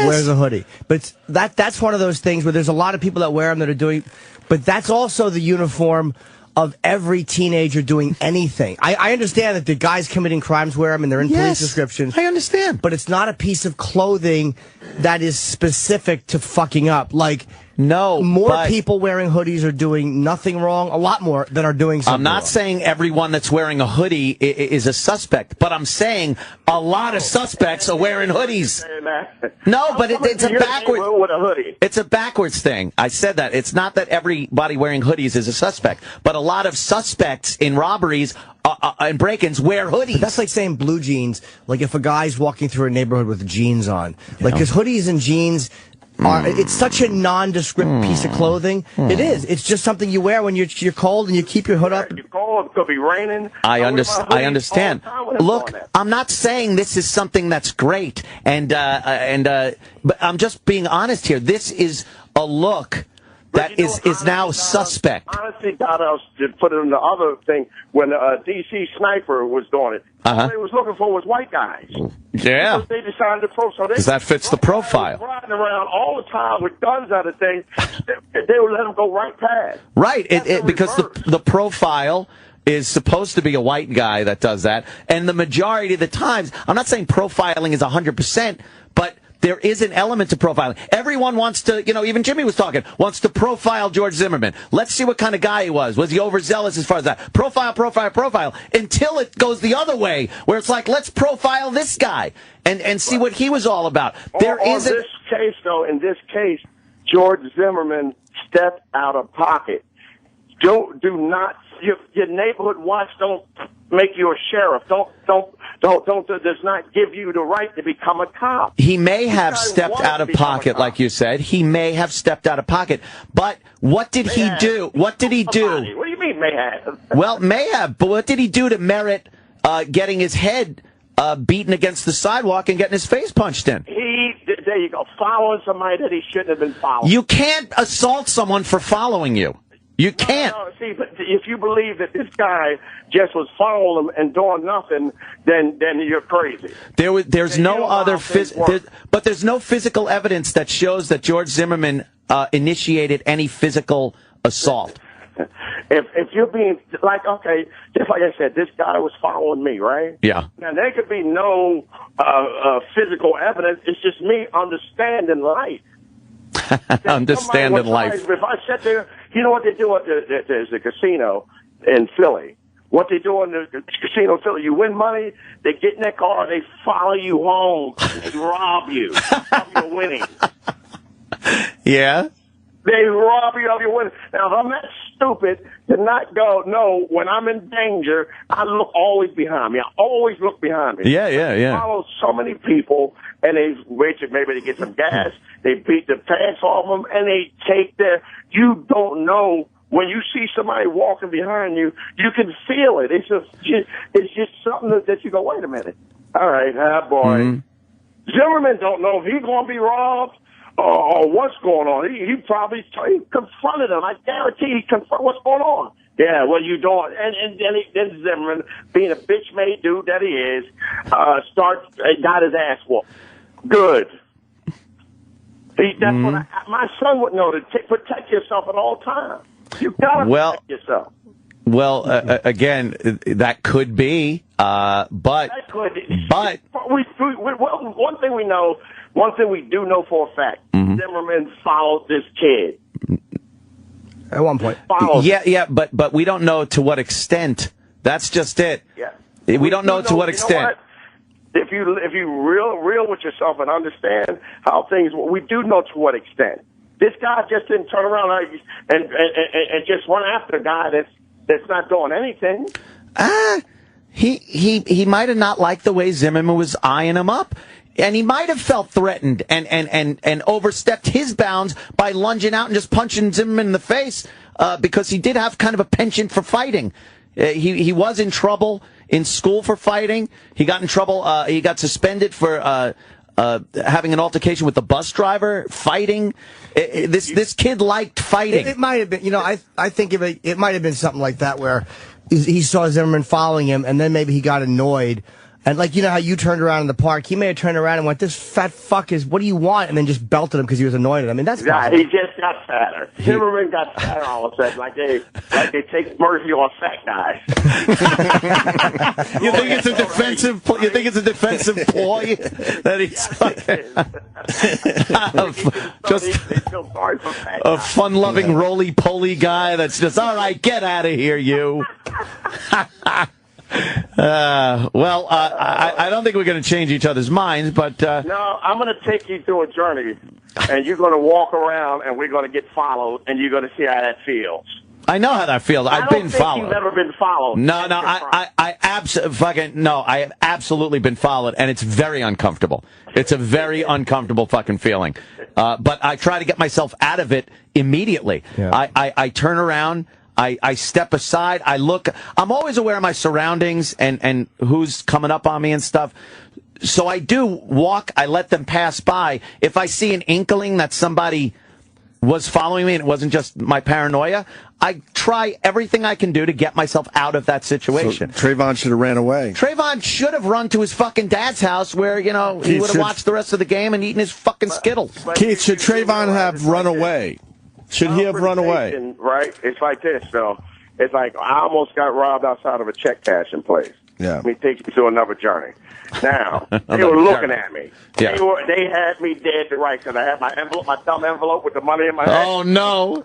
wears a hoodie, but that's one of those things where there's a lot of people that wear them that are doing, but that's also the uniform of every teenager doing anything. I understand that the guys committing crimes wear them and they're in police descriptions. I understand. But it's not a piece of clothing that is specific to fucking up. Like, no, more people wearing hoodies are doing nothing wrong, a lot more than are doing something I'm not wrong. saying everyone that's wearing a hoodie is a suspect, but I'm saying a lot of suspects are wearing hoodies. No, but it's a backwards. With a hoodie. It's a backwards thing. I said that. It's not that everybody wearing hoodies is a suspect, but a lot of suspects in robberies and break-ins wear hoodies. But that's like saying blue jeans. Like if a guy's walking through a neighborhood with jeans on, like because hoodies and jeans. It's such a nondescript piece of clothing. It is. It's just something you wear when you're cold and you keep your hood up. You're cold. It could be raining. I understand. Look, I'm not saying this is something that's great, but I'm just being honest here. This is a look that is now suspect. Honestly, got us to put it in the other thing when DC Sniper was doing it. All they was looking for was white guys. Yeah. Because they decided to because that fits the profile. Riding around all the time with guns out of things, they would let them go right past. Right, because the profile is supposed to be a white guy that does that, and the majority of the times, I'm not saying profiling is 100%, but there is an element to profiling. Everyone wants to, even Jimmy was talking, wants to profile George Zimmerman. Let's see what kind of guy he was. Was he overzealous as far as that? Profile, until it goes the other way, where it's like, let's profile this guy and see what he was all about. In this case, George Zimmerman stepped out of pocket. Do not, your neighborhood watch don't make you a sheriff. Does not give you the right to become a cop. He may have stepped out of pocket, like you said. He may have stepped out of pocket. But what did he do? What did he do? What do you mean may have? Well, may have. But what did he do to merit getting his head beaten against the sidewalk and getting his face punched in? There you go, following somebody that he shouldn't have been following. You can't assault someone for following you. You can't. No, see, but if you believe that this guy just was following him and doing nothing, then you're crazy. There's no other but there's no physical evidence that shows that George Zimmerman initiated any physical assault. If you're being okay, just like I said, this guy was following me, right? Yeah. Now there could be no physical evidence. It's just me understanding life. Understanding life. If I sit there, you know what they do at there's a casino in Philly. What they do in the casino in Philly, you win money, they get in their car, they follow you home, they rob you of your winnings. Yeah? They rob you of your winnings. Now, if I'm that stupid to not go, no, when I'm in danger, I look always behind me. I always look behind me. Yeah. I follow so many people, and they wait till maybe they get some gas, they beat the pants off them, and they take you don't know. When you see somebody walking behind you, you can feel it. It's just something that you go, wait a minute. All right, boy. Mm-hmm. Zimmerman don't know if he's going to be robbed or what's going on. He probably confronted him. I guarantee he confronted what's going on. Yeah, well, you don't. And then Zimmerman, being a bitch-made dude that he is, got his ass whooped. Good. That's what my son would know, to protect yourself at all times. You got to protect yourself. Well, again, that could be, but one thing we know, one thing we do know for a fact, Zimmerman followed this kid. At one point. Yeah, but we don't know to what extent. That's just it. Yeah. We don't know to what extent. If you real with yourself and understand how things, we do know to what extent. This guy just didn't turn around and just run after a guy that's not doing anything. He might have not liked the way Zimmerman was eyeing him up. And he might have felt threatened and overstepped his bounds by lunging out and just punching Zimmerman in the face, because he did have kind of a penchant for fighting. He was in trouble in school for fighting. He got in trouble. He got suspended for having an altercation with the bus driver, fighting. This kid liked fighting. It might have been, I think it might have been something like that, where he saw Zimmerman following him, and then maybe he got annoyed. And how you turned around in the park, he may have turned around and went, "This fat fuck what do you want?" And then just belted him because he was annoyed at him. I mean, that's possible. He just got fatter. Zimmerman got fatter all of a sudden, like they take mercy on fat guys. You think it's a defensive? You think it's a defensive ploy that he's just a fun-loving roly-poly guy that's just, all right, get out of here, you. I don't think we're going to change each other's minds, but no, I'm going to take you through a journey, and you're going to walk around, and we're going to get followed, and you're going to see how that feels. I know how that feels. I've been followed. You've never been followed. No, I have absolutely been followed, and it's very uncomfortable. It's a very uncomfortable fucking feeling. But I try to get myself out of it immediately. Yeah. I turn around. I step aside. I look. I'm always aware of my surroundings and who's coming up on me and stuff. So I do walk. I let them pass by. If I see an inkling that somebody was following me and it wasn't just my paranoia, I try everything I can do to get myself out of that situation. So Trayvon should have ran away. Trayvon should have run to his fucking dad's house where, he would have watched the rest of the game and eaten his fucking Skittles. Keith, should Trayvon have run away? Should he have run away? Right? It's like this, though. It's like I almost got robbed outside of a check cashing place. Yeah. Let me take you to another journey. Now, they were looking at me. Yeah. They had me dead to rights, and I had my thumb envelope with the money in my hand. Oh, no.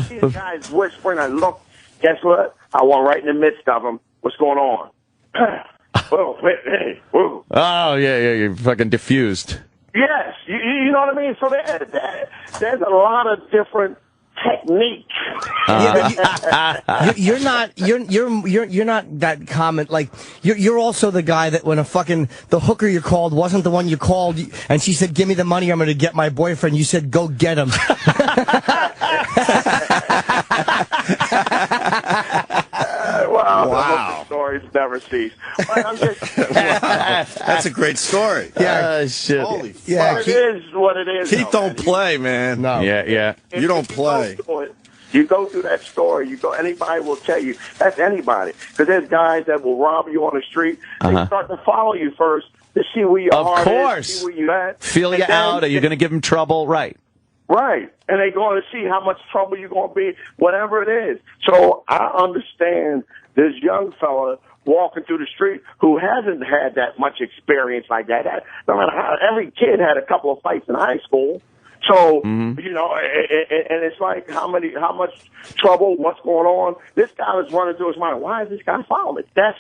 These guys whispering, I look, guess what? I went right in the midst of them. What's going on? Whoa, hey, whoa. Oh, yeah, you're fucking diffused. Yes, you know what I mean? So there's a lot of different techniques. You're not that common. Like you're also the guy that when the hooker you called wasn't the one you called, and she said, "Give me the money, I'm going to get my boyfriend." You said, "Go get him." Wow. The stories never cease. That's a great story. Yeah. Shit. Holy fuck. Yeah, It is what it is. Keith don't play, man. No. Yeah. You don't play. You go through that story. Anybody will tell you. That's anybody. Because there's guys that will rob you on the street. They start to follow you first to see where your heart is, see where you at. Feel you out. Are you going to give them trouble? Right. Right. And they're going to see how much trouble you're going to be, whatever it is. So I understand this young fella walking through the street who hasn't had that much experience like that. No matter how, every kid had a couple of fights in high school. So, and it's like how much trouble, what's going on. This guy was running through his mind. Why is this guy following me? That's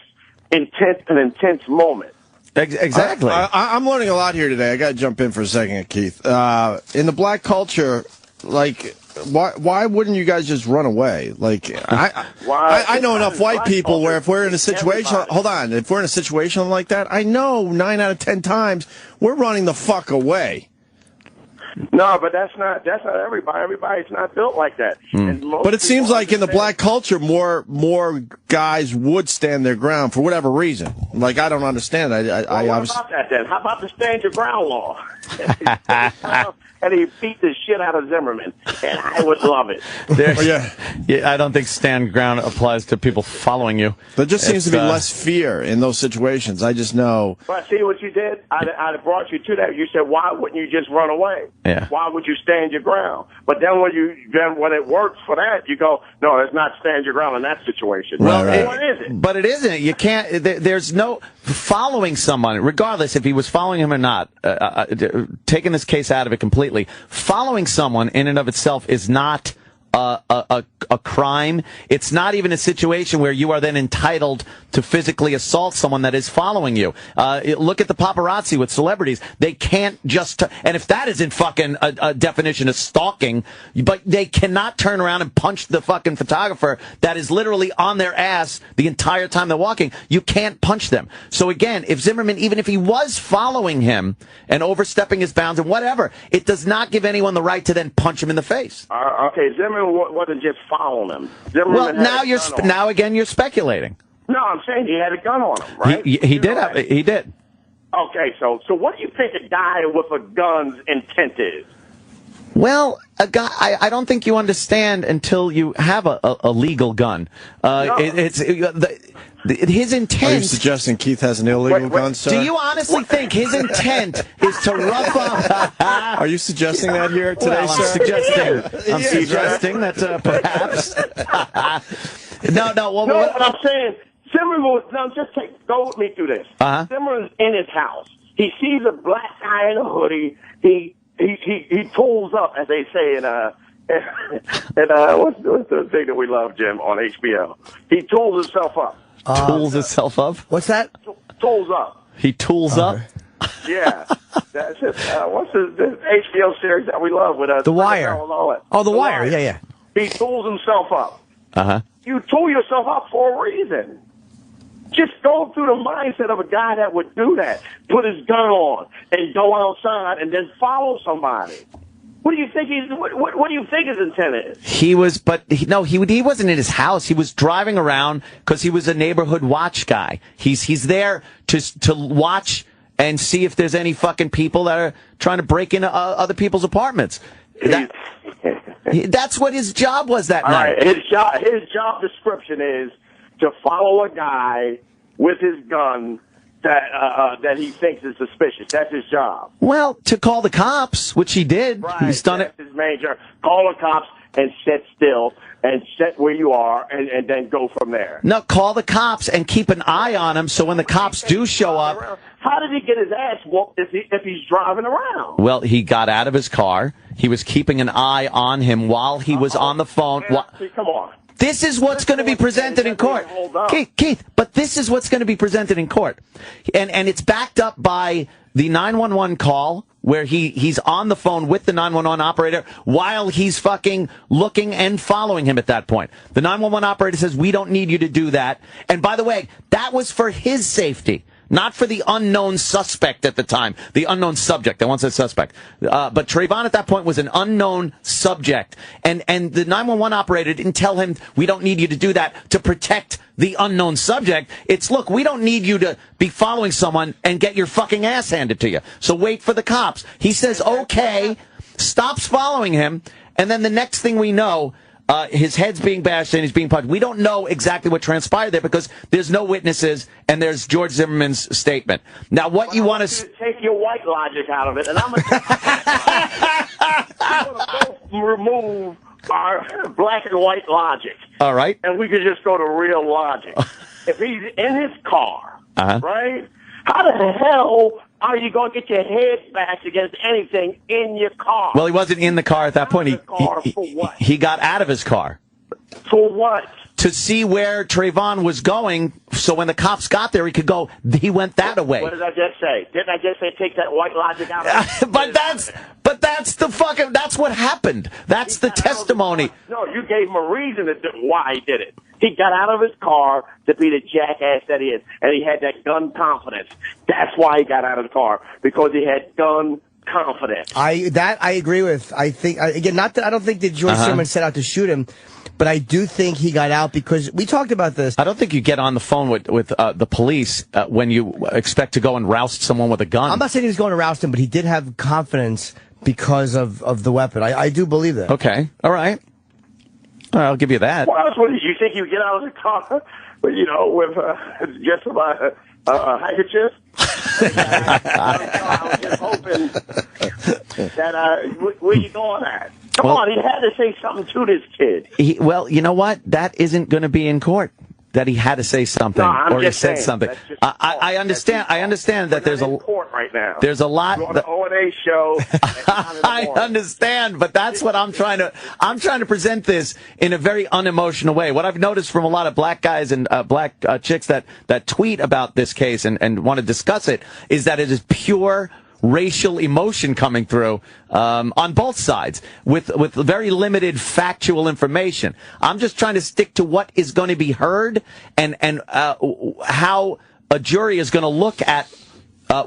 an intense moment. Exactly. I'm learning a lot here today. I got to jump in for a second, Keith. In the black culture, like, why wouldn't you guys just run away? Like, I know enough white people where if we're in a situation, if we're in a situation like that, I know 9 out of 10 times we're running the fuck away. No, but that's not everybody. Everybody's not built like that. And most But it seems people like in the understand- black culture, more guys would stand their ground for whatever reason. Like, I don't understand. I Well, what obviously. about that then? How about the stand your ground law? And he beat the shit out of Zimmerman, and I would love it. There's- yeah. Yeah, I don't think stand ground applies to people following you. There just seems to be It's, less fear in those situations. I just know. But see what you did? I'd have brought you to that. You said, why wouldn't you just run away? Yeah. Why would you stand your ground? But then when it works for that, you go, no, it's not stand your ground in that situation. Well, right. What is it? But it isn't. You can't. There's no following someone, regardless if he was following him or not. Taking this case out of it completely, following someone in and of itself is not a crime. It's not even a situation where you are then entitled to physically assault someone that is following you. Look at the paparazzi with celebrities. They can't just, and if that isn't fucking a definition of stalking, but they cannot turn around and punch the fucking photographer that is literally on their ass the entire time they're walking. You can't punch them. So again, if Zimmerman, even if he was following him and overstepping his bounds and whatever, it does not give anyone the right to then punch him in the face. Okay, Zimmerman wasn't just following him. Zimmerman Well, had now a gun on him. again you're speculating. No, I'm saying he had a gun on him, right? He did. Okay, so what do you think a guy with a gun's intent is? Well, a guy, I don't think you understand until you have a legal gun. No. His Are you intent. suggesting Keith has an illegal Wait. gun, sir? Do you honestly think his intent is to rough up? Are you suggesting that here today, Well, sir? I'm suggesting that perhaps. No. Well, No, what I'm saying, Zimmerman was, go with me through this. Uh-huh. Zimmerman's in his house. He sees a black guy in a hoodie. He tools up, as they say in what's the thing that we love, Jim, on HBO? He tools himself up. tools himself up. What's that? Tools up. He tools up. Yeah. That's it. What's the HBO series that we love with The Wire. Oh, The Wire. Yeah. He tools himself up. Uh-huh. You tool yourself up for a reason. Just go through the mindset of a guy that would do that. Put his gun on and go outside and then follow somebody. What do you think what do you think his intent is? He wasn't in his house. He was driving around because he was a neighborhood watch guy. He's there to watch and see if there's any fucking people that are trying to break into other people's apartments. That's what his job was that All night. right, his job description is to follow a guy with his gun that he thinks is suspicious. That's his job. Well, to call the cops, which he did. Right. He's done it. That's his major. Call the cops and sit still and sit where you are and then go from there. No, call the cops and keep an eye on him so when the cops do show up. How did he get his ass whooped if he's driving around? Well, he got out of his car. He was keeping an eye on him while he was on the phone. Man, see, come on. This is what's going to be presented in court. Hold up. Keith, but this is what's going to be presented in court. And it's backed up by the 911 call where he's on the phone with the 911 operator while he's fucking looking and following him at that point. The 911 operator says, we don't need you to do that. And by the way, that was for his safety. Not for the unknown suspect at the time. The unknown subject. I once said suspect. But Trayvon at that point was an unknown subject. And the 911 operator didn't tell him, we don't need you to do that to protect the unknown subject. It's, look, we don't need you to be following someone and get your fucking ass handed to you. So wait for the cops. He says, okay, stops following him. And then the next thing we know, his head's being bashed and he's being punched. We don't know exactly what transpired there because there's no witnesses and there's George Zimmerman's statement. Now, what you want to take your white logic out of it, and I'm going to remove our black and white logic. All right. And we could just go to real logic. If he's in his car, right? How the hell are you going to get your head bashed against anything in your car? Well, he wasn't in the car at that point. For what? He got out of his car. For what? To see where Trayvon was going, so when the cops got there, he could go, he went that way. What did I just say? Didn't I just say take that white logic out of it? But that's what happened. That's the testimony. No, you gave him a reason why he did it. He got out of his car to be the jackass that he is, and he had that gun confidence. That's why he got out of the car, because he had gun confidence. I agree with. I think again, not that I don't think that George Zimmerman set out to shoot him, but I do think he got out because we talked about this. I don't think you get on the phone with the police when you expect to go and roust someone with a gun. I'm not saying he was going to roust him, but he did have confidence because of the weapon. I do believe that. Okay, all right. I'll give you that. What else would you think you would get out of the car, with just about a handkerchief? I was just hoping that where you going at? Come on, he had to say something to this kid. Well, you know what? That isn't going to be in court. That he had to say something, or he said something. I understand. I understand that there's a court right now. There's a lot. On the O&A show. I understand, but that's what I'm trying to present this in a very unemotional way. What I've noticed from a lot of black guys and black chicks that tweet about this case and want to discuss it is that it is pure racial emotion coming through on both sides with very limited factual information. I'm just trying to stick to what is going to be heard and how a jury is going to look at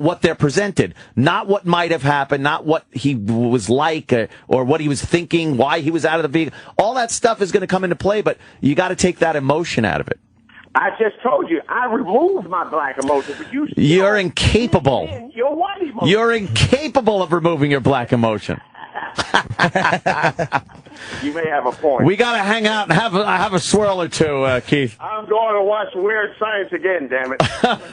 what they're presented, not what might have happened, not what he was like or what he was thinking, why he was out of the vehicle. All that stuff is going to come into play, but you got to take that emotion out of it. I just told you, I removed my black emotion, but you're incapable. Your white emotion. You're incapable of removing your black emotion. You may have a point. We got to hang out and have a swirl or two, Keith. I'm going to watch Weird Science again, damn it.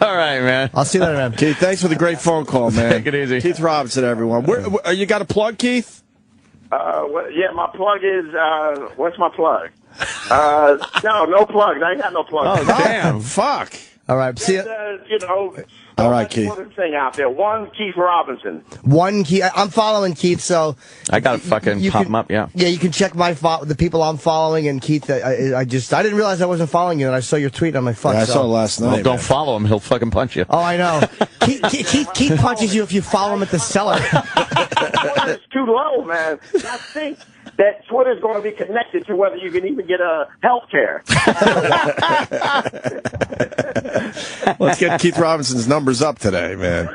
All right, man. I'll see you later, man. Keith, thanks for the great phone call, man. Take it easy. Keith Robinson, everyone. You got a plug, Keith? Yeah, my plug is, what's my plug? No plugs. I ain't got no plugs. Oh, damn. Fuck. All right. See ya. All right, Keith. Put a thing out there. One Keith Robinson. One Keith. I'm following Keith, so I got to fucking pop him up. Yeah. Yeah, you can check the people I'm following, and Keith. I didn't realize I wasn't following you, and I saw your tweet. I'm like, fuck. Yeah, I saw it last night. Well, don't follow him. He'll fucking punch you. Oh, I know. Keith punches you if you follow him at the cellar. It's too low, man. I think that Twitter's going to be connected to whether you can even get health care. Let's get Keith Robinson's numbers up today, man.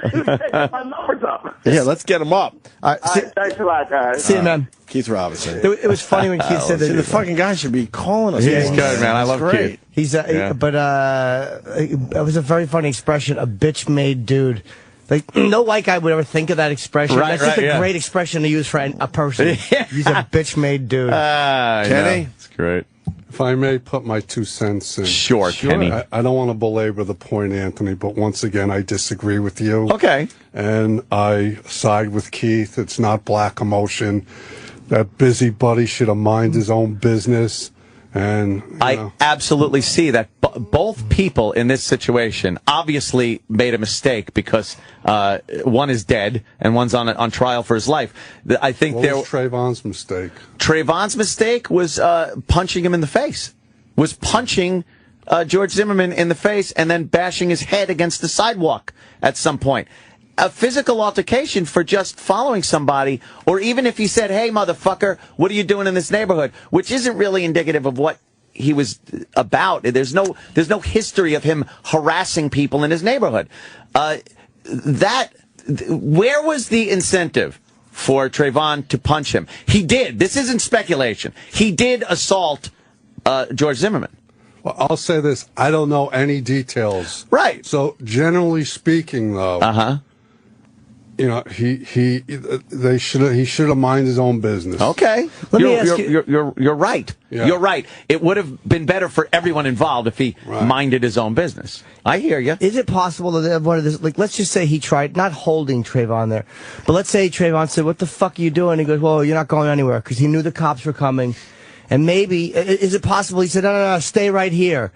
My numbers up. Yeah, let's get them up. All right, thanks a lot, guys. See you, man. Keith Robinson. It was funny when Keith said that. The fucking guy should be calling us. He's good, man. I love great. Keith. But it was a very funny expression, a bitch-made dude. Like, no white guy would ever think of that expression. Right, That's just a great expression to use for a person. He's a bitch-made dude. Kenny? It's great. If I may put my 2 cents in. Sure, Kenny. I don't want to belabor the point, Anthony, but once again, I disagree with you. Okay. And I side with Keith. It's not black emotion. That busybody should have mind his own business. And I absolutely see that both people in this situation obviously made a mistake because one is dead and one's on trial for his life. I think what was Trayvon's mistake? Trayvon's mistake was punching him in the face. Was punching George Zimmerman in the face and then bashing his head against the sidewalk at some point. A physical altercation for just following somebody, or even if he said, "Hey, motherfucker, what are you doing in this neighborhood?" Which isn't really indicative of what he was about. There's no history of him harassing people in his neighborhood. Where was the incentive for Trayvon to punch him? He did. This isn't speculation. He did assault George Zimmerman. Well, I'll say this: I don't know any details. Right. So, generally speaking, though, he should have minded his own business. Okay. You're right. Yeah. You're right. It would have been better for everyone involved if he minded his own business. I hear you. Is it possible that one of this, like, let's just say he tried, not holding Trayvon there, but let's say Trayvon said, "What the fuck are you doing?" He goes, "Well, you're not going anywhere," because he knew the cops were coming. And maybe, is it possible he said, no, stay right here.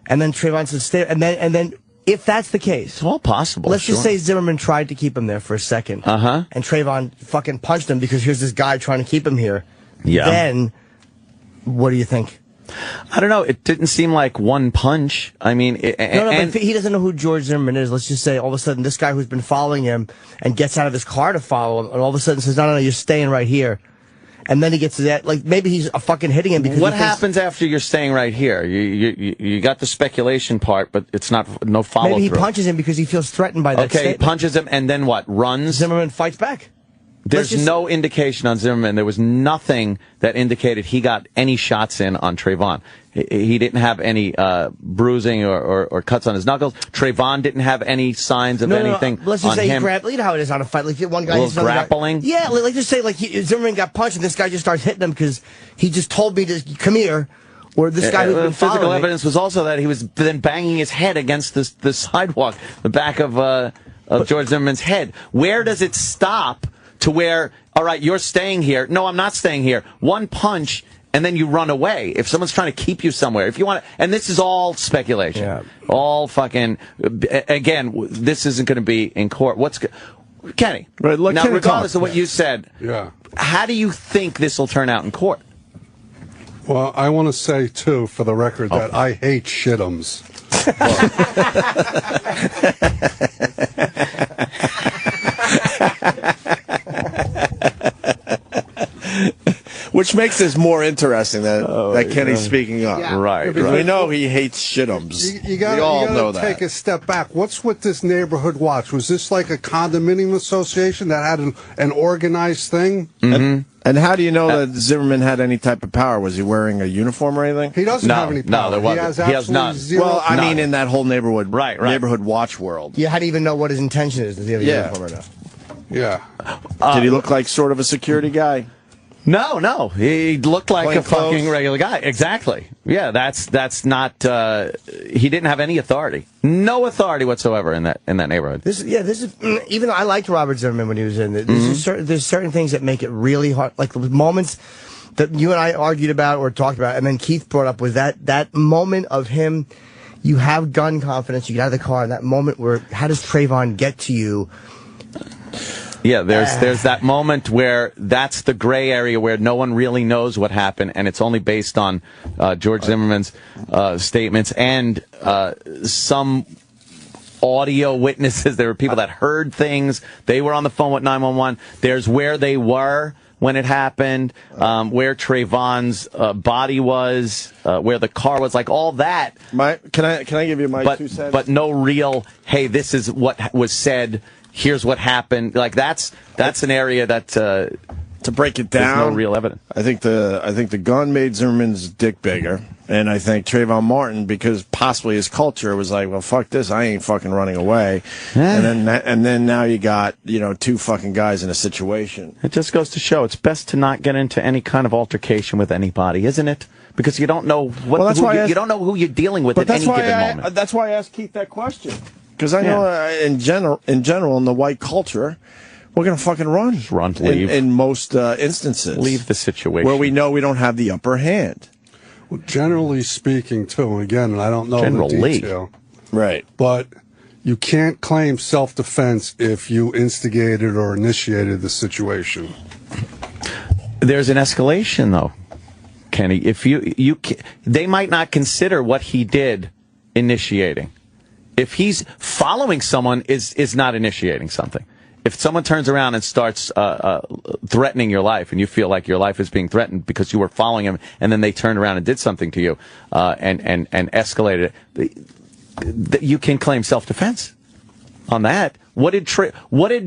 And then Trayvon said, stay, and then if that's the case. It's all possible. Let's just say Zimmerman tried to keep him there for a second. Uh-huh. And Trayvon fucking punched him because here's this guy trying to keep him here. Yeah. Then, what do you think? I don't know. It didn't seem like one punch. I mean, but he doesn't know who George Zimmerman is. Let's just say all of a sudden this guy who's been following him and gets out of his car to follow him, and all of a sudden says, no, you're staying right here. And then he gets to that, like, maybe he's fucking hitting him because what happens after you're staying right here? You got the speculation part, but it's no follow-through. Maybe he punches him because he feels threatened by that statement. He punches him, and then what? Runs? Zimmerman fights back. There's no indication on Zimmerman. There was nothing that indicated he got any shots in on Trayvon. He didn't have any bruising or cuts on his knuckles. Trayvon didn't have any signs of anything Let's just on say him. you know how it is on a fight. Like one guy hits another grappling. Guy. Yeah, like just say like Zimmerman got punched and this guy just starts hitting him because he just told me to come here. Or this guy who's been physical evidence was also that he was then banging his head against the sidewalk, the back of George Zimmerman's head. Where does it stop to where, all right, you're staying here? No, I'm not staying here. One punch, and then you run away. If someone's trying to keep you somewhere, if you want to, and this is all speculation, all fucking. Again, this isn't going to be in court. Kenny? Right, now, regardless of what you said, how do you think this will turn out in court? Well, I want to say, too, for the record, that I hate shit'ems. Which makes this more interesting that Kenny's speaking up. Yeah. Right. We know he hates shit'ems. You gotta take a step back. What's with this neighborhood watch? Was this like a condominium association that had an organized thing? Mm-hmm. And how do you know that Zimmerman had any type of power? Was he wearing a uniform or anything? He doesn't have any power. No, there wasn't. He has none. Zero. Well, I mean, in that whole neighborhood watch world. Yeah, how do you even know what his intention is? Does he have a uniform or not? Yeah. Did he look like sort of a security guy? No. He looked like a clothes. fucking regular guy. Exactly. Yeah, that's not. He didn't have any authority. No authority whatsoever in that neighborhood. This is even though I liked Robert Zimmerman when he was in it. There's certain things that make it really hard. Like the moments that you and I argued about or talked about, and then Keith brought up was that moment of him. You have gun confidence. You get out of the car, and that moment where how does Trayvon get to you? Yeah, there's that moment where that's the gray area where no one really knows what happened, and it's only based on George Zimmerman's statements and some audio witnesses. There were people that heard things. They were on the phone with 911. There's where they were when it happened, where Trayvon's body was, where the car was, like all that. Can I give you my 2 cents? But no real, hey, this is what was said. Here's what happened. Like that's an area that to break it down. There's no real evidence. I think the gun made Zimmerman's dick bigger, and I think Trayvon Martin, because possibly his culture was like, well, fuck this, I ain't fucking running away. And then now you got 2 fucking guys in a situation. It just goes to show it's best to not get into any kind of altercation with anybody, isn't it? Because you don't know you don't know who you're dealing with at any given moment. That's why I asked Keith that question. Because I know in general, in the white culture, we're going to fucking run. Just run, leave. In most instances. Leave the situation. Where we know we don't have the upper hand. Well, generally speaking, too, and again, I don't know the detail. Right. But you can't claim self-defense if you instigated or initiated the situation. There's an escalation, though, Kenny. If they might not consider what he did initiating. If he's following someone, is not initiating something. If someone turns around and starts threatening your life, and you feel like your life is being threatened because you were following him, and then they turned around and did something to you and escalated it, you can claim self-defense on that. What did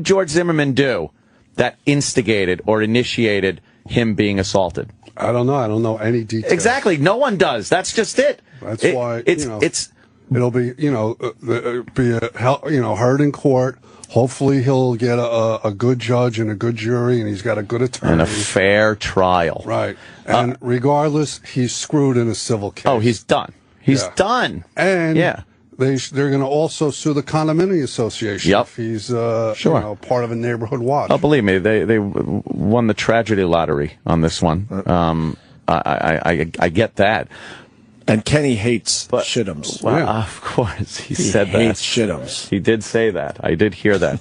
George Zimmerman do that instigated or initiated him being assaulted? I don't know. I don't know any details. Exactly. No one does. That's just it. That's why it'll be heard in court. Hopefully he'll get a good judge and a good jury, and he's got a good attorney. And a fair trial. Right. And regardless, he's screwed in a civil case. Oh, he's done. He's done. And they're going to also sue the condominium association if he's part of a neighborhood watch. Oh, believe me, they won the tragedy lottery on this one. I get that. And Kenny hates shit'ems. Well, of course, he said that. He hates shit'ems. He did say that. I did hear that.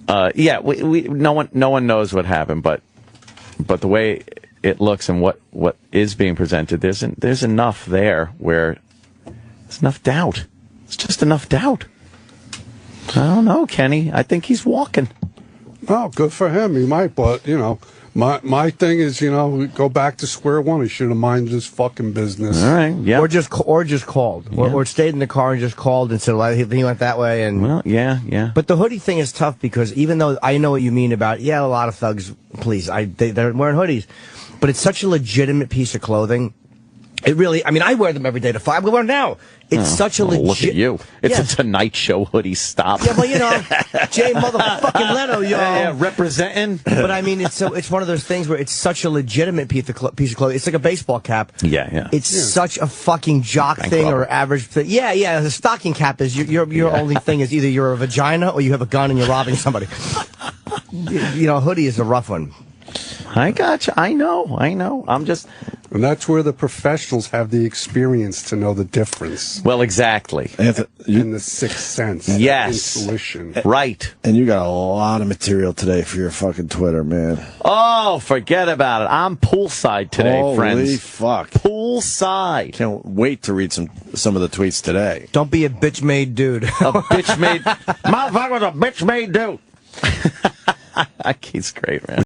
No one knows what happened, but the way it looks and what is being presented, there's enough there where there's enough doubt. It's just enough doubt. I don't know, Kenny. I think he's walking. Oh, good for him. He might, but My thing is, we go back to square one. He should have minded his fucking business. All right, yeah. Or just called. Or stayed in the car and just called and said, well, he went that way. And Well, yeah. But the hoodie thing is tough because even though I know what you mean about, a lot of thugs, please, they're wearing hoodies. But it's such a legitimate piece of clothing. It really, I wear them every day to fight. We wear them now. It's such a legit. Look at you. It's a Tonight Show hoodie. Stop. Yeah, but Jay motherfucking Leno, yo. Yeah, representing. But it's one of those things where it's such a legitimate piece of clothing. It's like a baseball cap. Yeah. It's such a fucking jock thing or average thing. Yeah. The stocking cap is your only thing is either you're a vagina or you have a gun and you're robbing somebody. Hoodie is a rough one. I got you. I know. I'm just. And that's where the professionals have the experience to know the difference. Well, exactly. In the sixth sense. Yes. Intuition. Right. And you got a lot of material today for your fucking Twitter, man. Oh, forget about it. I'm poolside today, friends. Holy fuck. Poolside. Can't wait to read some of the tweets today. Don't be a bitch-made dude. A bitch-made. Motherfucker was a bitch-made dude. He's great, man.